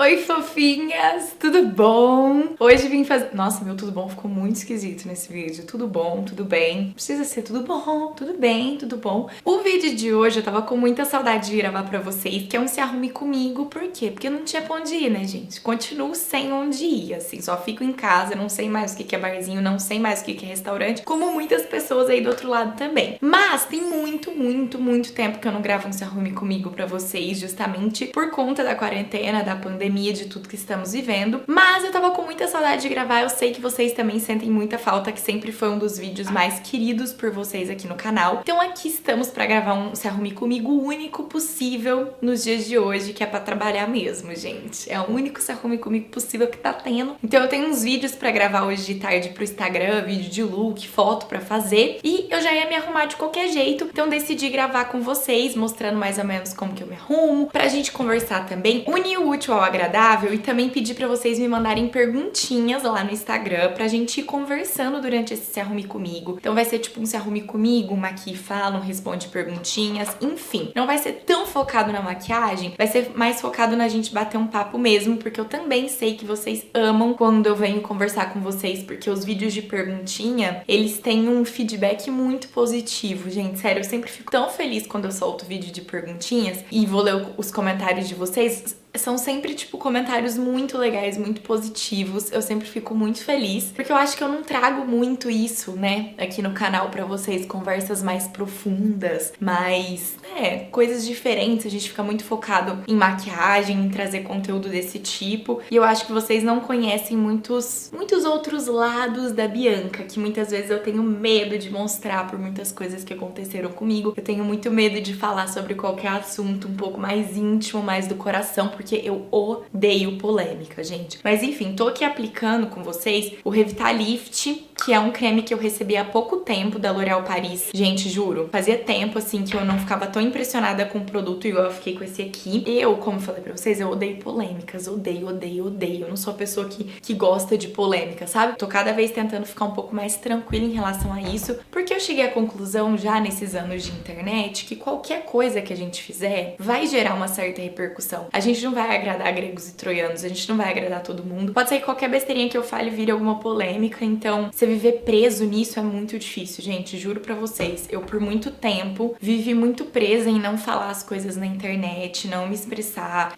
Oi, fofinhas! Tudo bom? Hoje vim fazer... Nossa, meu tudo bom ficou muito esquisito nesse vídeo. Tudo bom, tudo bem. Precisa ser tudo bom, tudo bem, tudo bom. O vídeo de hoje eu tava com muita saudade de gravar pra vocês, que é um Se Arrume Comigo. Por quê? Porque não tinha pra onde ir, né, gente? Continuo sem onde ir, assim. Só fico em casa, não sei mais o que é barzinho, não sei mais o que é restaurante, como muitas pessoas aí do outro lado também. Mas tem muito tempo que eu não gravo um Se Arrume Comigo pra vocês, justamente por conta da quarentena, da pandemia, de tudo que estamos vivendo. Mas eu tava com muita saudade de gravar, eu sei que vocês também sentem muita falta, que sempre foi um dos vídeos mais queridos por vocês aqui no canal. Então aqui estamos pra gravar um Se Arrume Comigo único possível nos dias de hoje, que é pra trabalhar mesmo, gente. É o único Se Arrume Comigo possível que tá tendo. Então eu tenho uns vídeos pra gravar hoje de tarde pro Instagram, vídeo de look, foto pra fazer, e eu já ia me arrumar de qualquer jeito, então decidi gravar com vocês, mostrando mais ou menos como que eu me arrumo, pra gente conversar também, unir o útil ao agradável e também pedir pra vocês me mandarem perguntinhas lá no Instagram pra gente ir conversando durante esse Se Arrume Comigo. Então vai ser tipo um Se Arrume Comigo, uma aqui fala, um responde perguntinhas, enfim. Não vai ser tão focado na maquiagem, vai ser mais focado na gente bater um papo mesmo, porque eu também sei que vocês amam quando eu venho conversar com vocês, porque os vídeos de perguntinha, eles têm um feedback muito positivo, gente. Sério, eu sempre fico tão feliz quando eu solto vídeo de perguntinhas e vou ler os comentários de vocês. São sempre, tipo, comentários muito legais, muito positivos. Eu sempre fico muito feliz, porque eu acho que eu não trago muito isso, né, aqui no canal pra vocês. Conversas mais profundas, mais, coisas diferentes. A gente fica muito focado em maquiagem, em trazer conteúdo desse tipo. E eu acho que vocês não conhecem muitos outros lados da Bianca, que muitas vezes eu tenho medo de mostrar por muitas coisas que aconteceram comigo. Eu tenho muito medo de falar sobre qualquer assunto um pouco mais íntimo, mais do coração, porque eu odeio polêmica, gente. Mas enfim, tô aqui aplicando com vocês o Revitalift, que é um creme que eu recebi há pouco tempo da L'Oréal Paris. Gente, juro, fazia tempo, assim, que eu não ficava tão impressionada com o produto igual eu fiquei com esse aqui. Eu, como falei pra vocês, eu odeio polêmicas. Odeio. Eu não sou a pessoa que gosta de polêmica, sabe? Tô cada vez tentando ficar um pouco mais tranquila em relação a isso, porque eu cheguei à conclusão já nesses anos de internet que qualquer coisa que a gente fizer vai gerar uma certa repercussão. A gente não vai agradar gregos e troianos, a gente não vai agradar todo mundo. Pode ser que qualquer besteirinha que eu fale vire alguma polêmica, então você viver preso nisso é muito difícil, gente, juro pra vocês. Eu, por muito tempo, vivi muito presa em não falar as coisas na internet, não me expressar,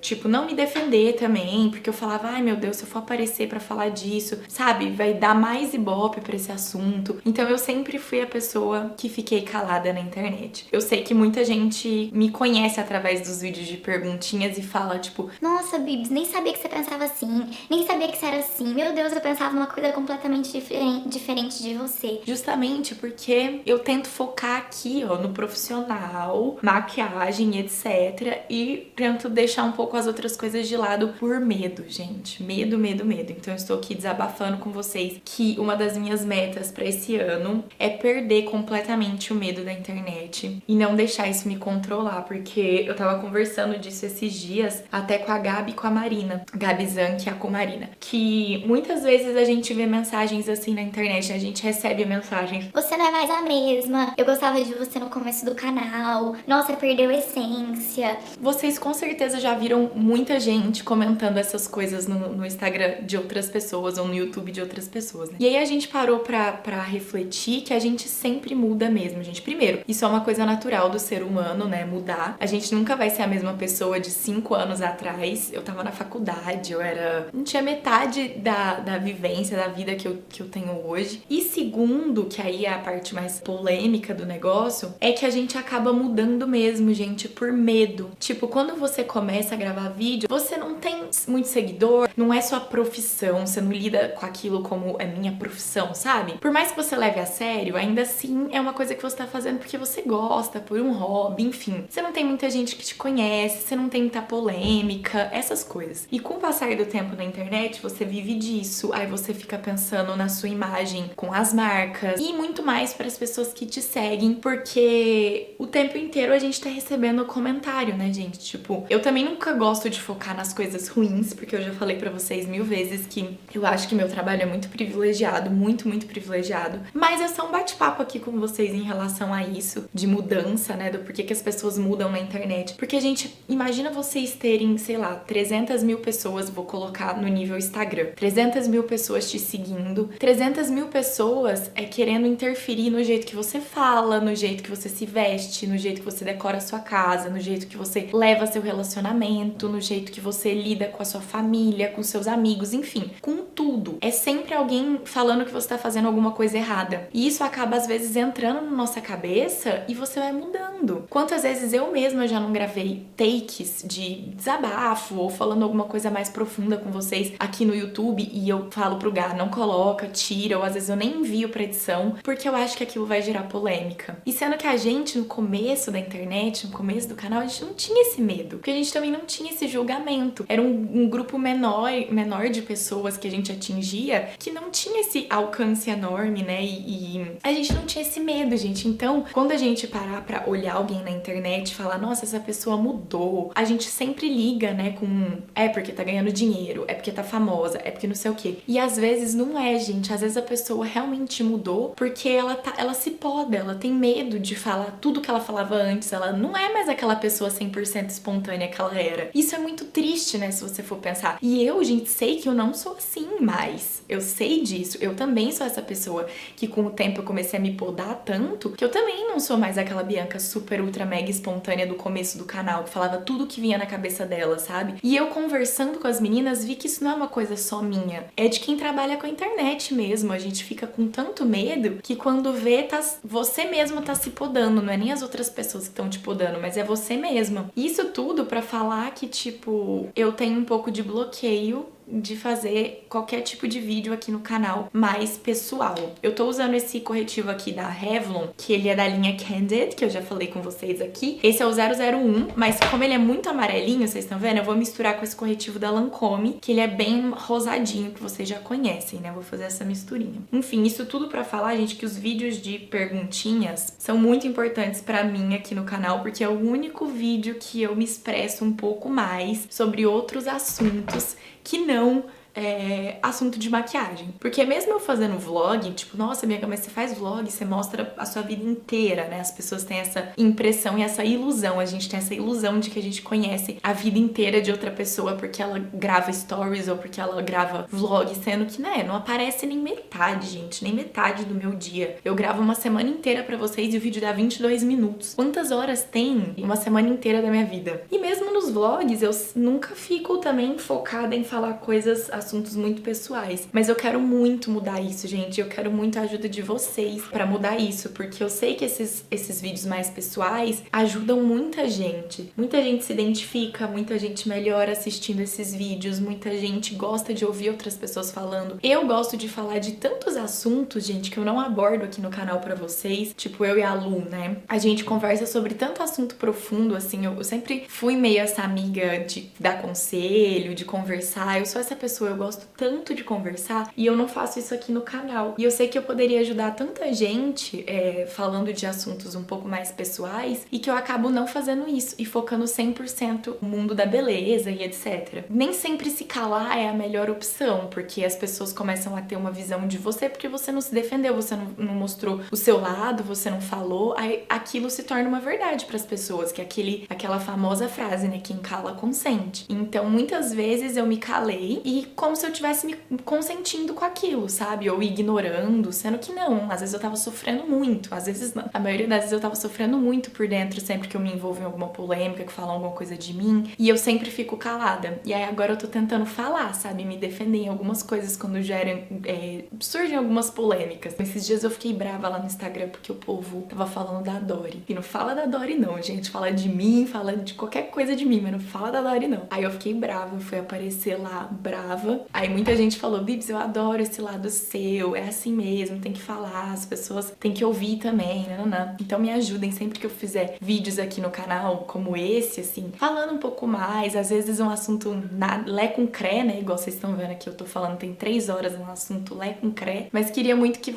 tipo, não me defender também, porque eu falava, ai meu Deus, se eu for aparecer pra falar disso, sabe, vai dar mais ibope pra esse assunto. Então eu sempre fui a pessoa que fiquei calada na internet. Eu sei que muita gente me conhece através dos vídeos de perguntinhas e fala, tipo, nossa, Bibs, nem sabia que você pensava assim, nem sabia que você era assim, meu Deus, eu pensava uma coisa completamente diferente de você. Justamente porque eu tento focar aqui, ó, no profissional, maquiagem, etc. E tento deixar um pouco as outras coisas de lado por medo, gente. Medo. Então eu estou aqui desabafando com vocês que uma das minhas metas pra esse ano é perder completamente o medo da internet e não deixar isso me controlar, porque eu tava conversando disso esses dias, até com a Gabi e com a Marina, Gabi Zan, que é a Marina, que muitas vezes a gente vê mensagens assim na internet, a gente recebe mensagens: você não é mais a mesma, eu gostava de você no começo do canal, nossa, perdeu a essência. Vocês com certeza já viram muita gente comentando essas coisas no Instagram de outras pessoas ou no YouTube de outras pessoas, né? E aí a gente parou pra refletir que a gente sempre muda mesmo, gente. Primeiro, isso é uma coisa natural do ser humano, né? Mudar. A gente nunca vai ser a mesma pessoa de 5 anos atrás. Eu tava na faculdade, não tinha metade da vivência, da vida que eu tenho hoje. E segundo, que aí é a parte mais polêmica do negócio, é que a gente acaba mudando mesmo, gente, por medo. Tipo, quando você começa a gravar vídeo, você não tem muito seguidor, não é sua profissão, você não lida com aquilo como é minha profissão, sabe? Por mais que você leve a sério, ainda assim é uma coisa que você tá fazendo porque você gosta, por um hobby, enfim. Você não tem muita gente que te conhece, você não tem muita polêmica, essas coisas. E com o passar do tempo na internet, você vive disso, aí você fica pensando sua imagem com as marcas e muito mais para as pessoas que te seguem, porque o tempo inteiro a gente tá recebendo comentário, né, gente? Tipo, eu também nunca gosto de focar nas coisas ruins, porque eu já falei pra vocês 1000 vezes que eu acho que meu trabalho é muito privilegiado, muito, muito privilegiado, mas é só um bate-papo aqui com vocês em relação a isso, de mudança, né, do porquê que as pessoas mudam na internet. Porque a gente, imagina vocês terem, sei lá, 300 mil pessoas, vou colocar no nível Instagram, 300 mil pessoas te seguindo, 300 mil pessoas querendo interferir no jeito que você fala, no jeito que você se veste, no jeito que você decora a sua casa, no jeito que você leva seu relacionamento, no jeito que você lida com a sua família, com seus amigos, enfim, com tudo. É sempre alguém falando que você tá fazendo alguma coisa errada. E isso acaba, às vezes, entrando na nossa cabeça e você vai mudando. Quantas vezes eu mesma já não gravei takes de desabafo ou falando alguma coisa mais profunda com vocês aqui no YouTube e eu falo pro Gá, não coloca, tira, ou às vezes eu nem envio pra edição, porque eu acho que aquilo vai gerar polêmica. E sendo que a gente, no começo da internet, no começo do canal, a gente não tinha esse medo, porque a gente também não tinha esse julgamento. Era um grupo menor de pessoas que a gente atingia, que não tinha esse alcance enorme, né? E a gente não tinha esse medo, gente. Então, quando a gente parar pra olhar alguém na internet e falar, nossa, essa pessoa mudou, a gente sempre liga, né, com é porque tá ganhando dinheiro, é porque tá famosa, é porque não sei o quê. E às vezes não é, gente. Às vezes a pessoa realmente mudou porque ela se poda, ela tem medo de falar tudo que ela falava antes, ela não é mais aquela pessoa 100% espontânea que ela era. Isso é muito triste, né, se você for pensar. E eu, gente, sei que eu não sou assim mais. Eu sei disso. Eu também sou essa pessoa que com o tempo eu comecei a me podar tanto que eu também não sou mais aquela Bianca super, ultra, mega espontânea do começo do canal, que falava tudo que vinha na cabeça dela, sabe? E eu conversando com as meninas vi que isso não é uma coisa só minha. É de quem trabalha com a internet mesmo. A gente fica com tanto medo que quando vê, você mesmo tá se podando. Não é nem as outras pessoas que estão te podando, mas é você mesma. Isso tudo pra falar que, tipo, eu tenho um pouco de bloqueio de fazer qualquer tipo de vídeo aqui no canal mais pessoal. Eu tô usando esse corretivo aqui da Revlon, que ele é da linha Candid, que eu já falei com vocês aqui. Esse é o 001, mas como ele é muito amarelinho, vocês estão vendo? Eu vou misturar com esse corretivo da Lancôme, que ele é bem rosadinho, que vocês já conhecem, né? Vou fazer essa misturinha. Enfim, isso tudo pra falar, gente, que os vídeos de perguntinhas são muito importantes pra mim aqui no canal, porque é o único vídeo que eu me expresso um pouco mais sobre outros assuntos que não assunto de maquiagem. Porque mesmo eu fazendo vlog, tipo, nossa, Bianca, mas você faz vlog, você mostra a sua vida inteira, né? As pessoas têm essa impressão e essa ilusão, a gente tem essa ilusão de que a gente conhece a vida inteira de outra pessoa porque ela grava stories ou porque ela grava vlog, sendo que, né, não aparece nem metade, gente, nem metade do meu dia. Eu gravo uma semana inteira pra vocês e o vídeo dá 22 minutos. Quantas horas tem uma semana inteira da minha vida? E mesmo nos vlogs, eu nunca fico também focada em falar coisas, assuntos muito pessoais. Mas eu quero muito mudar isso, gente. Eu quero muito a ajuda de vocês pra mudar isso, porque eu sei que esses vídeos mais pessoais ajudam muita gente. Muita gente se identifica, muita gente melhora assistindo esses vídeos, muita gente gosta de ouvir outras pessoas falando. Eu gosto de falar de tantos assuntos, gente, que eu não abordo aqui no canal pra vocês. Tipo, eu e a Lu, né? A gente conversa sobre tanto assunto profundo, assim. Eu sempre fui meio essa amiga de dar conselho, de conversar. Eu sou essa pessoa, eu gosto tanto de conversar e eu não faço isso aqui no canal. E eu sei que eu poderia ajudar tanta gente falando de assuntos um pouco mais pessoais e que eu acabo não fazendo isso e focando 100% no mundo da beleza e etc. Nem sempre se calar é a melhor opção, porque as pessoas começam a ter uma visão de você porque você não se defendeu, você não mostrou o seu lado, você não falou, aí aquilo se torna uma verdade para as pessoas, que é aquela famosa frase, né, quem cala consente. Então, muitas vezes eu me calei e como se eu tivesse me consentindo com aquilo, sabe? Ou ignorando, sendo que não. Às vezes eu tava sofrendo muito, às vezes não. A maioria das vezes eu tava sofrendo muito por dentro, sempre que eu me envolvo em alguma polêmica, que falam alguma coisa de mim, e eu sempre fico calada. E aí agora eu tô tentando falar, sabe? Me defender em algumas coisas quando surgem algumas polêmicas. Esses dias eu fiquei brava lá no Instagram porque o povo tava falando da Dori. E não fala da Dori não, gente. Fala de mim, fala de qualquer coisa de mim, mas não fala da Dori não. Aí eu fiquei brava, fui aparecer lá brava nova. Aí muita gente falou, Bibs, eu adoro esse lado seu, é assim mesmo, tem que falar, as pessoas têm que ouvir também, nananã. Então me ajudem sempre que eu fizer vídeos aqui no canal, como esse, assim, falando um pouco mais, às vezes um assunto lé com cré, né, igual vocês estão vendo aqui, eu tô falando, tem 3 horas um assunto lé com cré, mas queria muito que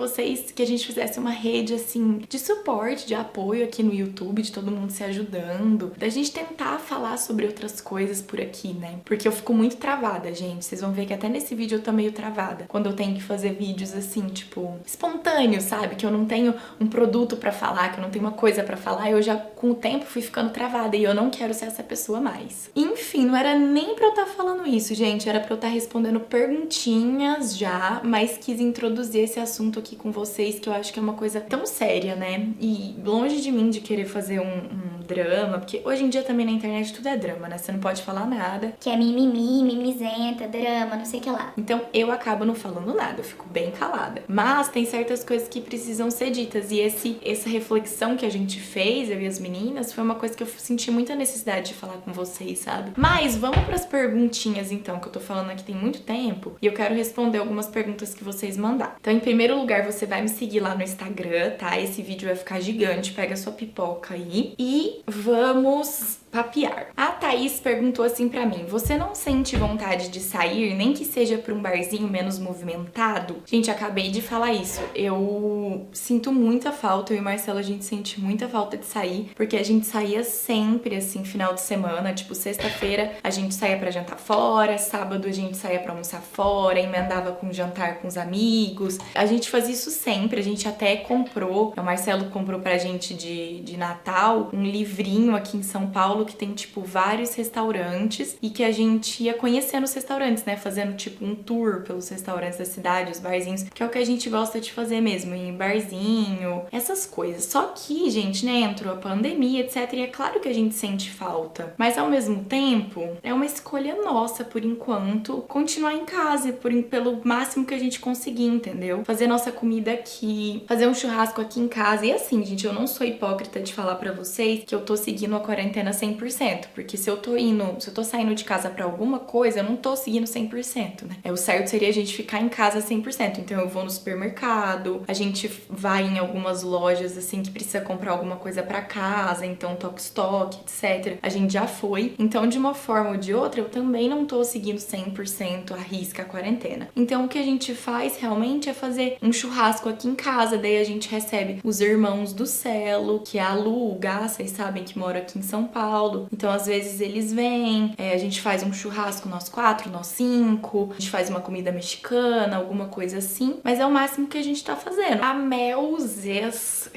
a gente fizesse uma rede, assim, de suporte, de apoio aqui no YouTube, de todo mundo se ajudando, da gente tentar falar sobre outras coisas por aqui, né, porque eu fico muito travada, gente, vocês vão ver que até nesse vídeo eu tô meio travada, quando eu tenho que fazer vídeos, assim, tipo, espontâneos, sabe, que eu não tenho um produto pra falar, que eu não tenho uma coisa pra falar, eu já, com o tempo, fui ficando travada e eu não quero ser essa pessoa mais. Enfim, não era nem pra eu estar falando isso, gente, era pra eu estar respondendo perguntinhas já, mas quis introduzir esse assunto aqui com vocês, que eu acho que é uma coisa tão séria, né? E longe de mim de querer fazer um drama, porque hoje em dia também na internet tudo é drama, né? Você não pode falar nada. Que é mimimi, mimizenta, drama, não sei o que lá. Então eu acabo não falando nada, eu fico bem calada. Mas tem certas coisas que precisam ser ditas, e essa reflexão que a gente fez, eu e as meninas, foi uma coisa que eu senti muita necessidade de falar com vocês, sabe? Mas vamos pras perguntinhas então, que eu tô falando aqui tem muito tempo, e eu quero responder algumas perguntas que vocês mandaram. Então, em primeiro lugar, você vai me seguir lá no Instagram, tá? Esse vídeo vai ficar gigante, pega sua pipoca aí e vamos papear. A Thaís perguntou assim pra mim, você não sente vontade de sair, nem que seja pra um barzinho menos movimentado? Gente, acabei de falar isso. Eu sinto muita falta, eu e Marcelo, a gente sente muita falta de sair, porque a gente saía sempre, assim, final de semana, tipo, sexta-feira a gente saía pra jantar fora, sábado a gente saía pra almoçar fora, emendava com jantar com os amigos. A gente fazia isso sempre, a gente até comprou, o Marcelo comprou pra gente de Natal um livrinho aqui em São Paulo que tem, tipo, vários restaurantes e que a gente ia conhecendo os restaurantes, né? Fazendo, tipo, um tour pelos restaurantes da cidade, os barzinhos, que é o que a gente gosta de fazer mesmo, em barzinho, essas coisas. Só que, gente, né, entrou a pandemia, etc, e é claro que a gente sente falta, mas ao mesmo tempo, é uma escolha nossa, por enquanto, continuar em casa, pelo máximo que a gente conseguir, entendeu? Fazer nossa comida aqui, fazer um churrasco aqui em casa, e assim, gente, eu não sou hipócrita de falar pra vocês que eu tô seguindo a quarentena 100%, porque se eu tô saindo de casa pra alguma coisa, eu não tô seguindo 100%, né? O certo seria a gente ficar em casa 100%, então eu vou no supermercado, a gente vai em algumas lojas, assim, que precisa comprar alguma coisa pra casa, então Tok Stock, etc. A gente já foi, então de uma forma ou de outra, eu também não tô seguindo 100% à risca a quarentena. Então o que a gente faz realmente é fazer um churrasco aqui em casa, daí a gente recebe os irmãos do Celo, que é a Lu, o Gá, vocês sabem que mora aqui em São Paulo, então às vezes eles vêm, a gente faz um churrasco nós 4, nós 5, a gente faz uma comida mexicana, alguma coisa assim, mas é o máximo que a gente tá fazendo. A Mel Zez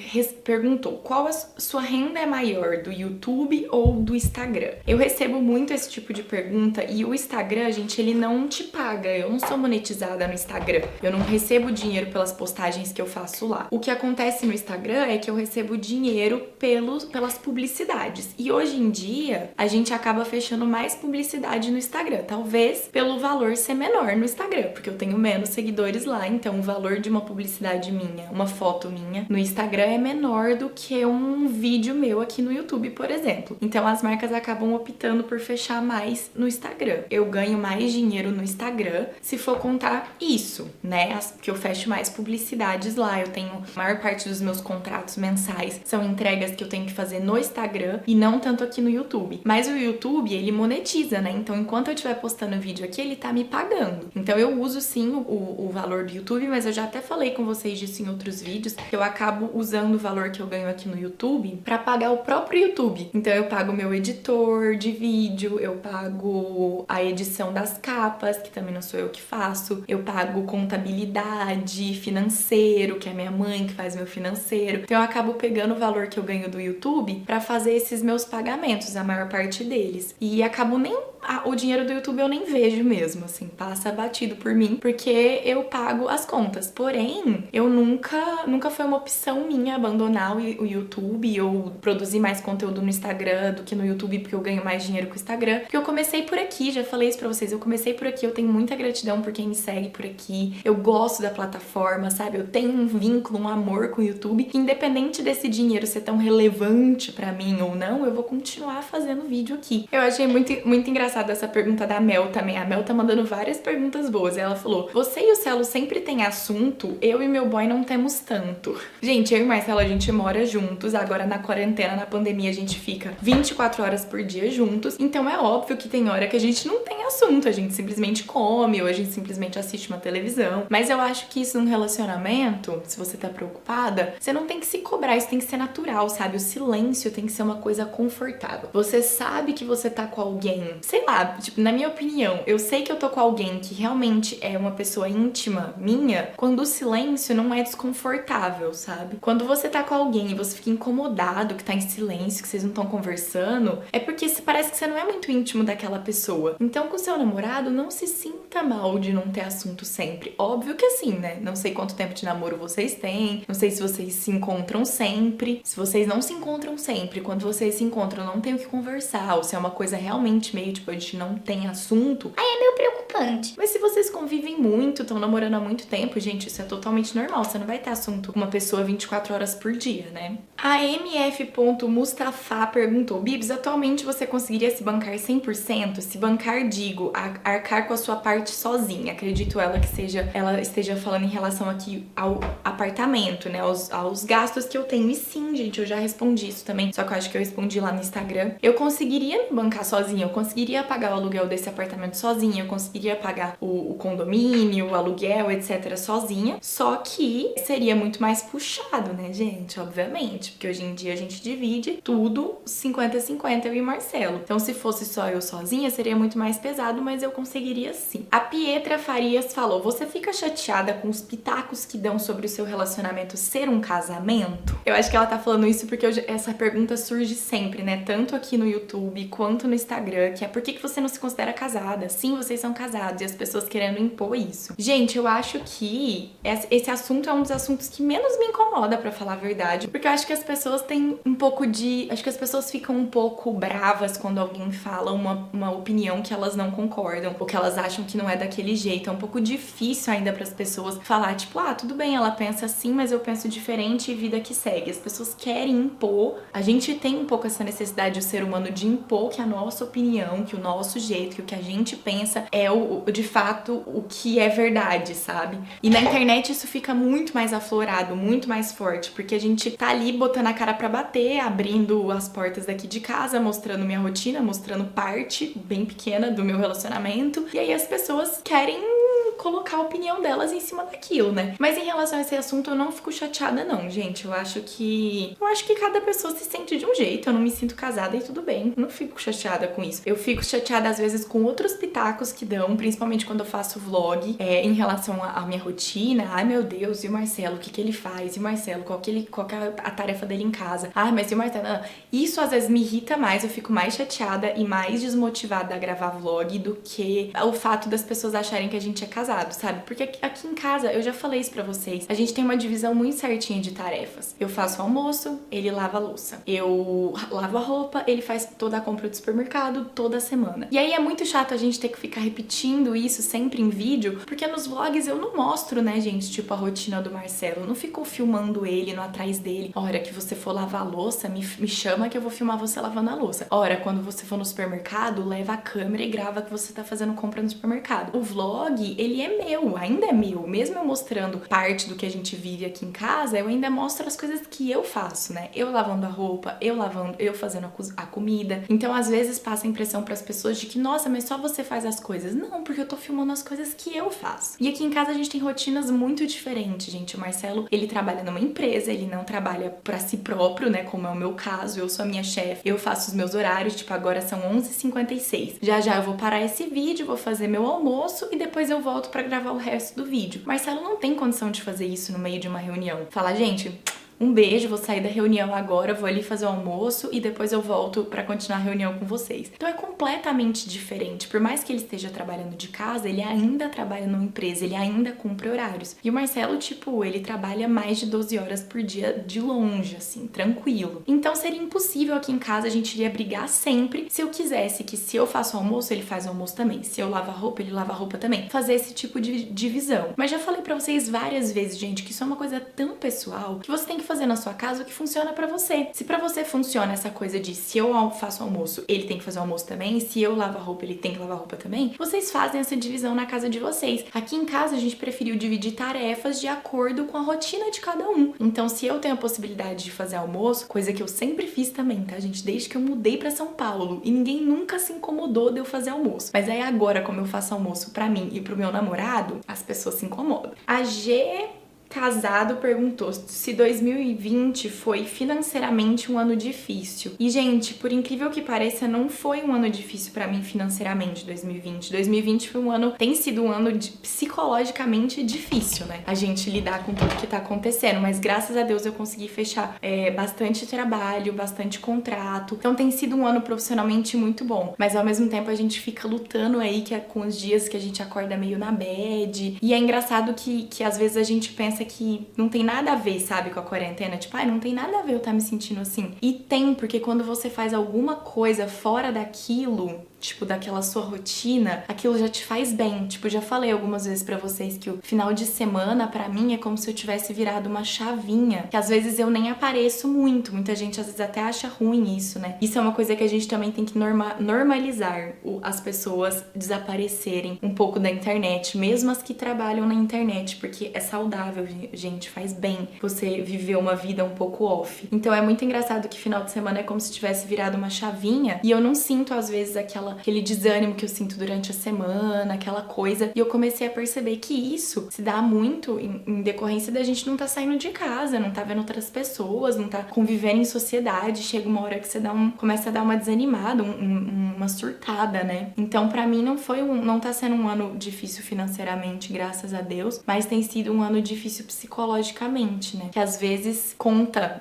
perguntou, qual a sua renda é maior, do YouTube ou do Instagram? Eu recebo muito esse tipo de pergunta e o Instagram, gente, ele não te paga, eu não sou monetizada no Instagram, eu não recebo dinheiro pelas postagens que eu faço lá. O que acontece no Instagram é que eu recebo dinheiro pelas publicidades, e hoje em dia a gente acaba fechando mais publicidade no Instagram, talvez pelo valor ser menor no Instagram, porque eu tenho menos seguidores lá, então o valor de uma publicidade minha, uma foto minha no Instagram é menor do que um vídeo meu aqui no YouTube, por exemplo. Então as marcas acabam optando por fechar mais no Instagram. Eu ganho mais dinheiro no Instagram se for contar isso, né? Porque eu fecho mais publicidades lá, eu tenho a maior parte dos meus contratos mensais são entregas que eu tenho que fazer no Instagram e não tanto aqui no YouTube. Mas o YouTube, ele monetiza, né? Então, enquanto eu estiver postando vídeo aqui, ele tá me pagando. Então, eu uso sim o valor do YouTube, mas eu já até falei com vocês disso em outros vídeos, que eu acabo usando o valor que eu ganho aqui no YouTube pra pagar o próprio YouTube. Então, eu pago meu editor de vídeo, eu pago a edição das capas, que também não sou eu que faço, eu pago contabilidade, financeiro, que é minha mãe que faz meu financeiro. Então, eu acabo pegando o valor que eu ganho do YouTube pra fazer esses meus pagamentos, a maior parte deles. E acabo nem... o dinheiro do YouTube eu nem vejo mesmo, assim, passa batido por mim, porque eu pago as contas. Porém, eu nunca foi uma opção minha abandonar o YouTube ou produzir mais conteúdo no Instagram do que no YouTube, porque eu ganho mais dinheiro com o Instagram. Porque eu comecei por aqui, já falei isso pra vocês, eu comecei por aqui, eu tenho muita gratidão por quem me segue por aqui, eu gosto da plataforma, sabe? Eu tenho um vínculo, um amor com o YouTube, que independente desse dinheiro ser tão relevante pra pra mim ou não, eu vou continuar fazendo vídeo aqui. Eu achei muito engraçada essa pergunta da Mel também. A Mel tá mandando várias perguntas boas. Ela falou: você e o Celo sempre tem assunto, eu e meu boy não temos tanto. Gente, eu e o Marcelo, a gente mora juntos. Agora na quarentena, na pandemia, a gente fica 24 horas por dia juntos. Então é óbvio que tem hora que a gente não tem assunto. A gente simplesmente come ou a gente simplesmente assiste uma televisão. Mas eu acho que isso num relacionamento, se você tá preocupada, você não tem que se cobrar. Isso tem que ser natural, sabe? O silêncio tem que ser uma coisa confortável. Você sabe que você tá com alguém, sei lá, tipo, na minha opinião, eu sei que eu tô com alguém que realmente é uma pessoa íntima minha, quando o silêncio não é desconfortável, sabe? Quando você tá com alguém e você fica incomodado, que tá em silêncio, que vocês não estão conversando, é porque parece que você não é muito íntimo daquela pessoa. Então, com o seu namorado, não se sinta mal de não ter assunto sempre. Óbvio que assim, né? Não sei quanto tempo de namoro vocês têm, não sei se vocês se encontram sempre. Se vocês não se encontram sempre, quando vocês se encontram, não tem o que conversar, ou se é uma coisa realmente meio, tipo, a gente não tem assunto. Aí é meio preocupante. Mas se vocês convivem muito, estão namorando há muito tempo, gente, isso é totalmente normal. Você não vai ter assunto com uma pessoa 24 horas por dia, né? A MF.Mustafa perguntou: Bibs, atualmente você conseguiria se bancar 100%? Se bancar, digo, arcar com a sua parte sozinha. Acredito ela esteja falando em relação aqui ao apartamento, né? Aos gastos que eu tenho. E sim, gente, eu já respondi isso também. Só que eu acho que eu respondi lá no Instagram. Eu conseguiria me bancar sozinha, eu conseguiria pagar o aluguel desse apartamento sozinha, eu conseguiria pagar o condomínio, o aluguel, etc. sozinha. Só que seria muito mais puxado, né, gente? Obviamente. Porque hoje em dia a gente divide tudo 50-50, eu e o Marcelo. Então, se fosse só eu sozinha, seria muito mais pesado, mas eu conseguiria sim. A Pietra Farias falou: você fica chateada com os pitacos que dão sobre o seu relacionamento ser um casamento? Eu acho que ela tá falando isso porque essa pergunta surge sempre, né? Tanto aqui no YouTube quanto no Instagram, que é: por que você não se considera casada? Sim, vocês são casados, e as pessoas querendo impor isso. Gente, eu acho que esse assunto é um dos assuntos que menos me incomoda, pra falar a verdade, porque eu acho que as pessoas têm um pouco de... Acho que as pessoas ficam um pouco bravas quando alguém fala uma opinião que elas não concordam, ou que elas acham que não é daquele jeito. É um pouco difícil ainda pras pessoas falar, tipo, ah, tudo bem, ela pensa assim, mas eu penso diferente, e vida que segue. As pessoas querem impor. A gente tem um pouco essa necessidade, o ser humano, de impor que a nossa opinião, que o nosso jeito, que o que a gente pensa é de fato o que é verdade, sabe? E na internet isso fica muito mais aflorado, muito mais forte, porque a gente tá ali botando a cara pra bater, abrindo as portas daqui de casa, mostrando minha rotina, mostrando parte bem pequena do meu relacionamento, e aí as pessoas querem colocar a opinião delas em cima daquilo, né? Mas em relação a esse assunto, eu não fico chateada não, gente. Eu acho que cada pessoa se sente de um jeito. Eu não me sinto casada e tudo bem. Eu não fico chateada com isso. Eu fico chateada às vezes com outros pitacos que dão, principalmente quando eu faço vlog, em relação à minha rotina. Ai, meu Deus, e o Marcelo, o que ele faz? E o Marcelo, qual que é a tarefa dele em casa? Ai, mas e o Marcelo? Isso às vezes me irrita mais, eu fico mais chateada e mais desmotivada a gravar vlog do que o fato das pessoas acharem que a gente é casado, sabe? Porque aqui em casa, eu já falei isso pra vocês, a gente tem uma divisão muito certinha de tarefas. Eu faço o almoço, ele lava a louça. Eu lavo a roupa, ele faz toda a compra do supermercado toda semana. E aí é muito chato a gente ter que ficar repetindo isso sempre em vídeo, porque nos vlogs eu não mostro, né, gente, tipo, a rotina do Marcelo. Eu não fico filmando ele no atrás dele. A hora que você for lavar a louça, me chama que eu vou filmar você lavando a louça. A hora quando você for no supermercado, leva a câmera e grava que você tá fazendo compra no supermercado. O vlog, ele é meu, ainda é meu. Mesmo eu mostrando parte do que a gente vive aqui em casa, eu ainda mostro as coisas que eu faço, né? Eu lavando a roupa, eu fazendo a comida. Então, às vezes, passa a impressão pras pessoas de que, nossa, mas só você faz as coisas. Não, porque eu tô filmando as coisas que eu faço. E aqui em casa a gente tem rotinas muito diferentes, gente. O Marcelo, ele trabalha numa empresa, ele não trabalha pra si próprio, né? Como é o meu caso, eu sou a minha chefe, eu faço os meus horários, tipo, agora são 11h56. Já eu vou parar esse vídeo, vou fazer meu almoço e depois eu volto pra gravar o resto do vídeo. Marcelo não tem condição de fazer isso no meio de uma reunião. Falar, gente, um beijo, vou sair da reunião agora, vou ali fazer o almoço e depois eu volto pra continuar a reunião com vocês. Então é completamente diferente. Por mais que ele esteja trabalhando de casa, ele ainda trabalha numa empresa, ele ainda cumpre horários. E o Marcelo, tipo, ele trabalha mais de 12 horas por dia de longe, assim, tranquilo. Então seria impossível aqui em casa, a gente iria brigar sempre se eu quisesse que se eu faço o almoço, ele faz o almoço também. Se eu lavo a roupa, ele lava a roupa também. Fazer esse tipo de divisão. Mas já falei pra vocês várias vezes, gente, que isso é uma coisa tão pessoal que você tem que fazer na sua casa o que funciona pra você. Se pra você funciona essa coisa de se eu faço almoço, ele tem que fazer o almoço também, se eu lavo a roupa, ele tem que lavar a roupa também, vocês fazem essa divisão na casa de vocês. Aqui em casa a gente preferiu dividir tarefas de acordo com a rotina de cada um. Então, se eu tenho a possibilidade de fazer almoço, coisa que eu sempre fiz também, tá, gente? Desde que eu mudei pra São Paulo, e ninguém nunca se incomodou de eu fazer almoço. Mas aí agora, como eu faço almoço pra mim e pro meu namorado, as pessoas se incomodam. A G Casado perguntou se 2020 foi financeiramente um ano difícil. E, gente, por incrível que pareça, não foi um ano difícil pra mim financeiramente, 2020. 2020 foi tem sido um ano psicologicamente difícil, né? A gente lidar com tudo que tá acontecendo, mas graças a Deus eu consegui fechar bastante trabalho, bastante contrato. Então tem sido um ano profissionalmente muito bom. Mas ao mesmo tempo a gente fica lutando aí com os dias que a gente acorda meio na bad. E é engraçado que às vezes a gente pensa que não tem nada a ver, sabe, com a quarentena. Tipo, não tem nada a ver eu estar me sentindo assim. E tem, porque quando você faz alguma coisa fora daquilo, tipo, daquela sua rotina, aquilo já te faz bem. Tipo, já falei algumas vezes pra vocês que o final de semana, pra mim, é como se eu tivesse virado uma chavinha. Que às vezes eu nem apareço muito. Muita gente às vezes até acha ruim isso, né? Isso é uma coisa que a gente também tem que normalizar. As pessoas desaparecerem um pouco da internet, mesmo as que trabalham na internet, porque é saudável, gente, faz bem você viver uma vida um pouco off. Então é muito engraçado que final de semana é como se tivesse virado uma chavinha e eu não sinto às vezes aquele desânimo que eu sinto durante a semana, aquela coisa. E eu comecei a perceber que isso se dá muito em decorrência da gente não tá saindo de casa, não tá vendo outras pessoas, não tá convivendo em sociedade. Chega uma hora que você começa a dar uma desanimada, uma surtada, né? Então pra mim não tá sendo um ano difícil financeiramente, graças a Deus, mas tem sido um ano difícil psicologicamente, né? Que às vezes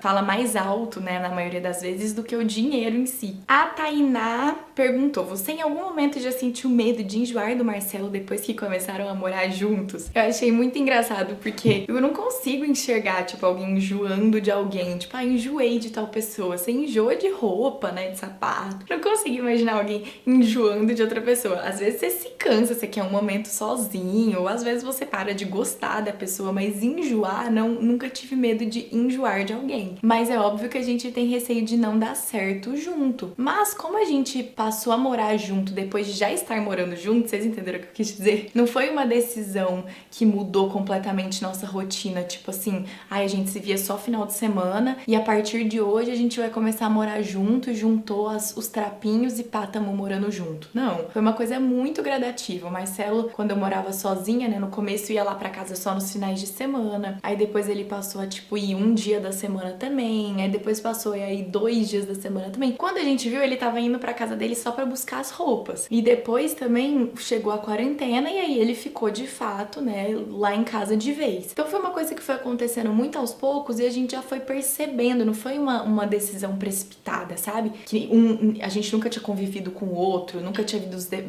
fala mais alto, né, na maioria das vezes, do que o dinheiro em si. A Tainá perguntou: você em algum momento já sentiu medo de enjoar do Marcelo depois que começaram a morar juntos? Eu achei muito engraçado, porque eu não consigo enxergar, tipo, alguém enjoando de alguém. Tipo, enjoei de tal pessoa. Você enjoa de roupa, né, de sapato. Não consigo imaginar alguém enjoando de outra pessoa. Às vezes você se cansa, você quer um momento sozinho, ou às vezes você para de gostar da pessoa, mas enjoar, nunca tive medo de enjoar de alguém. Mas é óbvio que a gente tem receio de não dar certo junto. Mas como a gente passou a morar junto depois de já estar morando junto, vocês entenderam o que eu quis dizer? Não foi uma decisão que mudou completamente nossa rotina, tipo assim, a gente se via só final de semana e a partir de hoje a gente vai começar a morar junto, juntou os trapinhos e pá, tamo morando junto. Não, foi uma coisa muito gradativa. O Marcelo, quando eu morava sozinha, né, no começo ia lá pra casa só nos finais de semana, aí depois ele passou a, tipo, ir um dia da semana também, aí depois passou a ir 2 dias da semana também. Quando a gente viu, ele tava indo pra casa dele só pra buscar as roupas. E depois também chegou a quarentena e aí ele ficou de fato, né, lá em casa de vez. Então foi uma coisa que foi acontecendo muito aos poucos e a gente já foi percebendo, não foi uma decisão precipitada, sabe? Que a gente nunca tinha convivido com o outro, nunca tinha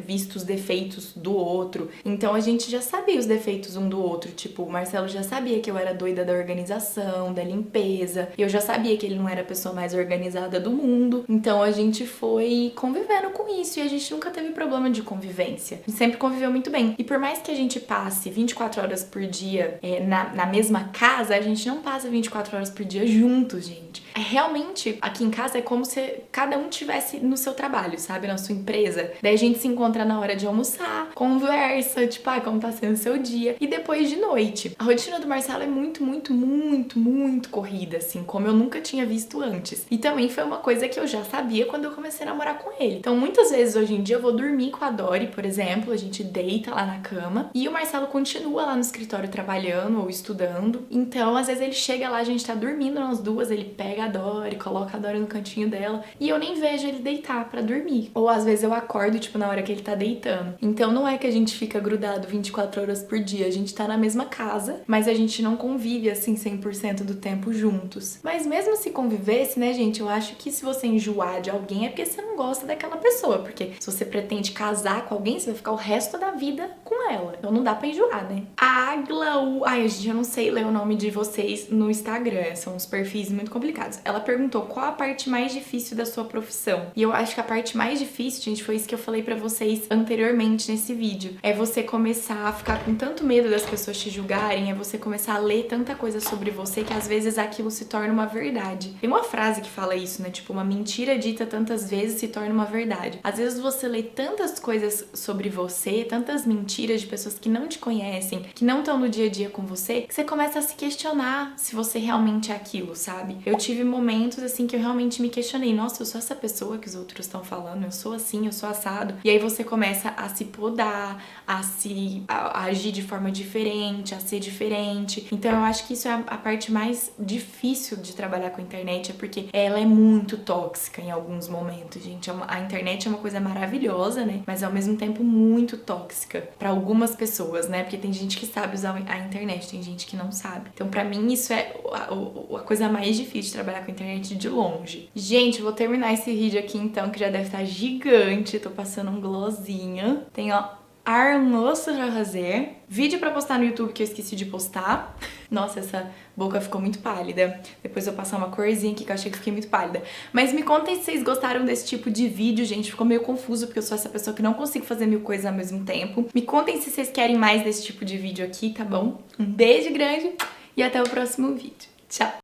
visto os defeitos do outro. Então a gente já sabia os defeitos um do outro. Tipo, o Marcelo já sabia que eu era doida da organização, da limpeza. Eu já sabia que ele não era a pessoa mais organizada do mundo. Então a gente foi convivendo com isso e a gente nunca teve problema de convivência. A gente sempre conviveu muito bem. E por mais que a gente passe 24 horas por dia na mesma casa, a gente não passa 24 horas por dia juntos, gente. Realmente, aqui em casa é como se cada um tivesse no seu trabalho, sabe? Na sua empresa. Daí a gente se encontra na hora de almoçar, conversa, tipo, como tá sendo o seu dia. E depois de noite. A rotina do Marcelo é muito, muito, muito, muito corrida, assim, como eu nunca tinha visto antes. E também foi uma coisa que eu já sabia quando eu comecei a namorar com ele. Então, muitas vezes, hoje em dia, eu vou dormir com a Dori, por exemplo, a gente deita lá na cama, e o Marcelo continua lá no escritório trabalhando ou estudando. Então, às vezes ele chega lá, a gente tá dormindo nós duas, ele pega a Dori, coloca a Dori no cantinho dela, e eu nem vejo ele deitar pra dormir. Ou às vezes eu acordo, tipo, na hora que ele tá deitando. Então, não é que a gente fica grudado 24 horas por dia, a gente tá na mesma casa, mas a gente não convive, assim, 100% do tempo juntos. Mas mesmo se convivesse, né, gente, eu acho que se você enjoar de alguém é porque você não gosta daquela pessoa, porque se você pretende casar com alguém, você vai ficar o resto da vida com ela. Então não dá pra enjoar, né? A Aglaú... Ai, gente, eu não sei ler o nome de vocês no Instagram, são uns perfis muito complicados. comentários. Ela perguntou qual a parte mais difícil da sua profissão. E eu acho que a parte mais difícil, gente, foi isso que eu falei pra vocês anteriormente nesse vídeo. É você começar a ficar com tanto medo das pessoas te julgarem, é você começar a ler tanta coisa sobre você que às vezes aquilo se torna uma verdade. Tem uma frase que fala isso, né? Tipo, uma mentira dita tantas vezes se torna uma verdade. Às vezes você lê tantas coisas sobre você, tantas mentiras de pessoas que não te conhecem, que não estão no dia a dia com você, que você começa a se questionar se você realmente é aquilo, sabe? Eu tive momentos assim que eu realmente me questionei, nossa, eu sou essa pessoa que os outros estão falando, eu sou assim, eu sou assado. E aí você começa a se podar, a agir de forma diferente, a ser diferente. Então eu acho que isso é a parte mais difícil de trabalhar com a internet, é porque ela é muito tóxica em alguns momentos, gente. A internet é uma coisa maravilhosa, né? Mas ao mesmo tempo muito tóxica pra algumas pessoas, né? Porque tem gente que sabe usar a internet, tem gente que não sabe. Então pra mim isso é a coisa mais difícil de trabalhar com a internet de longe. Gente, eu vou terminar esse vídeo aqui então, que já deve estar gigante. Tô passando um glossinho. Tem, ó, almoço pra fazer. Vídeo pra postar no YouTube que eu esqueci de postar. Nossa, essa boca ficou muito pálida. Depois eu vou passar uma corzinha aqui que eu achei que fiquei muito pálida. Mas me contem se vocês gostaram desse tipo de vídeo, gente. Ficou meio confuso porque eu sou essa pessoa que não consigo fazer 1000 coisas ao mesmo tempo. Me contem se vocês querem mais desse tipo de vídeo aqui, tá bom? Um beijo grande e até o próximo vídeo. Tchau!